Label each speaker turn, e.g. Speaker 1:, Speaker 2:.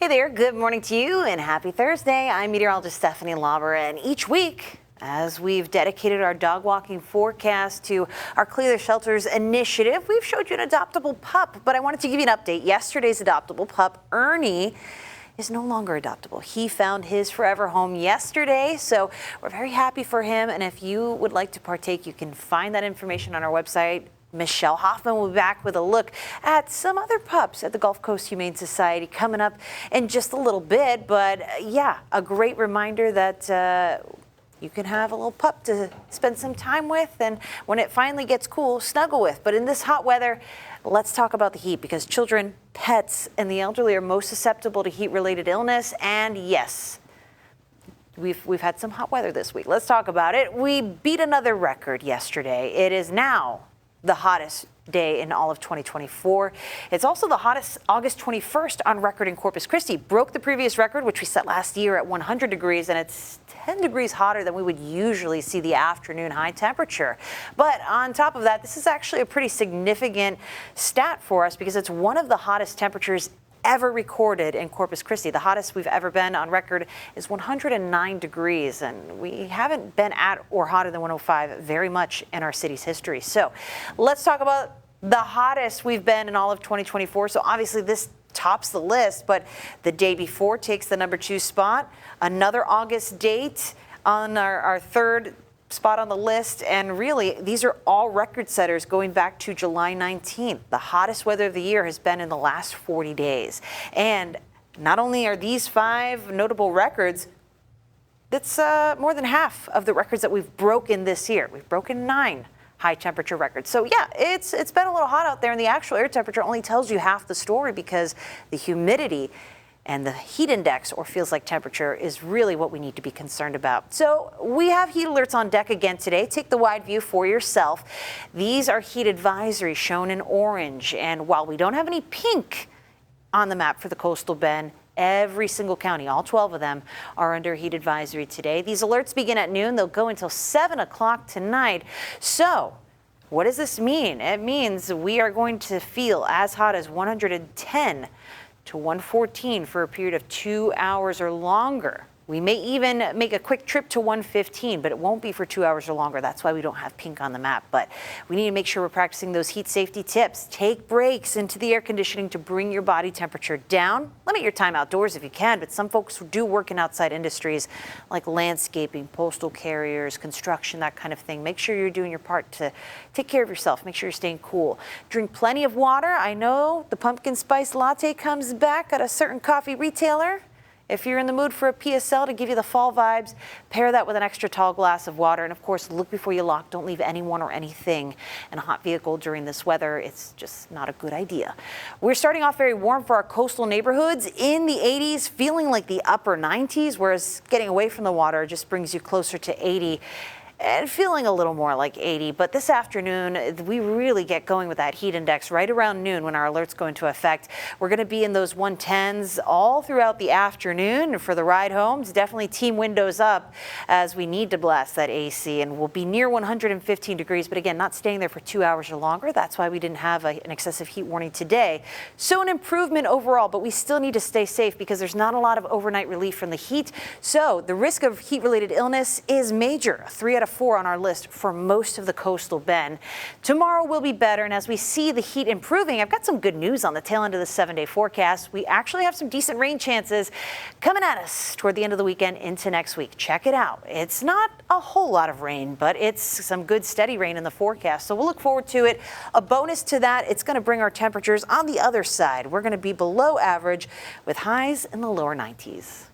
Speaker 1: Hey there, good morning to you and happy Thursday. I'm meteorologist Stefanie and each week, as we've dedicated our dog walking forecast to our Clear the Shelters initiative, we've showed you an adoptable pup, but I wanted to give you an update. Yesterday's adoptable pup, Ernie, is no longer adoptable. He found his forever home yesterday, so we're very happy for him. And if you would like to partake, you can find that information on our website. Michelle Hoffman will be back with a look at some other pups at the Gulf Coast Humane Society coming up in just a little bit. But yeah, a great reminder that you can have a little pup to spend some time with, and when it finally gets cool, snuggle with. But in this hot weather, let's talk about the heat, because children, pets, and the elderly are most susceptible to heat-related illness. And yes, we've had some hot weather this week. Let's talk about it. We beat another record yesterday. It is now the hottest day in all of 2024. It's also the hottest August 21st on record in Corpus Christi. Broke the previous record, which we set last year at 100 degrees, and it's 10 degrees hotter than we would usually see the afternoon high temperature. But on top of that, this is actually a pretty significant stat for us, because it's one of the hottest temperatures ever recorded in Corpus Christi. The hottest we've ever been on record is 109 degrees, and we haven't been at or hotter than 105 very much in our city's history. So let's talk about the hottest we've been in all of 2024. So obviously this tops the list, but the day before takes the number 2 spot. Another August date on our third spot on the list, and really these are all record setters going back to July 19th. The hottest weather of the year has been in the last 40 days. And not only are these 5 notable records, that's more than half of the records that we've broken this year. We've broken 9 high temperature records. So yeah, it's been a little hot out there, and the actual air temperature only tells you half the story, because the humidity and the heat index, or feels like temperature, is really what we need to be concerned about. So we have heat alerts on deck again today. Take the wide view for yourself. These are heat advisories shown in orange. And while we don't have any pink on the map for the coastal bend, every single county, all 12 of them, are under heat advisory today. These alerts begin at noon. They'll go until 7 o'clock tonight. So what does this mean? It means we are going to feel as hot as 110 to 114 for a period of 2 hours or longer. We may even make a quick trip to 115, but it won't be for 2 hours or longer. That's why we don't have pink on the map. But we need to make sure we're practicing those heat safety tips. Take breaks into the air conditioning to bring your body temperature down. Limit your time outdoors if you can, but some folks do work in outside industries like landscaping, postal carriers, construction, that kind of thing. Make sure you're doing your part to take care of yourself. Make sure you're staying cool. Drink plenty of water. I know the pumpkin spice latte comes back at a certain coffee retailer. If you're in the mood for a PSL to give you the fall vibes, pair that with an extra tall glass of water. And of course, look before you lock. Don't leave anyone or anything in a hot vehicle during this weather. It's just not a good idea. We're starting off very warm for our coastal neighborhoods, in the 80s, feeling like the upper 90s, whereas getting away from the water just brings you closer to 80. And feeling a little more like 80. But this afternoon, we really get going with that heat index right around noon when our alerts go into effect. We're going to be in those 110s all throughout the afternoon. For the ride homes, definitely team windows up, as we need to blast that AC, and we'll be near 115 degrees. But again, not staying there for 2 hours or longer. That's why we didn't have an excessive heat warning today. So an improvement overall, but we still need to stay safe, because there's not a lot of overnight relief from the heat. So the risk of heat-related illness is major. 3 out of 4 on our list for most of the coastal bend. Tomorrow will be better, and as we see the heat improving, I've got some good news on the tail end of the 7-day forecast. We actually have some decent rain chances coming at us toward the end of the weekend into next week. Check it out. It's not a whole lot of rain, but it's some good steady rain in the forecast, so we'll look forward to it. A bonus to that, it's going to bring our temperatures on the other side. We're going to be below average with highs in the lower 90s.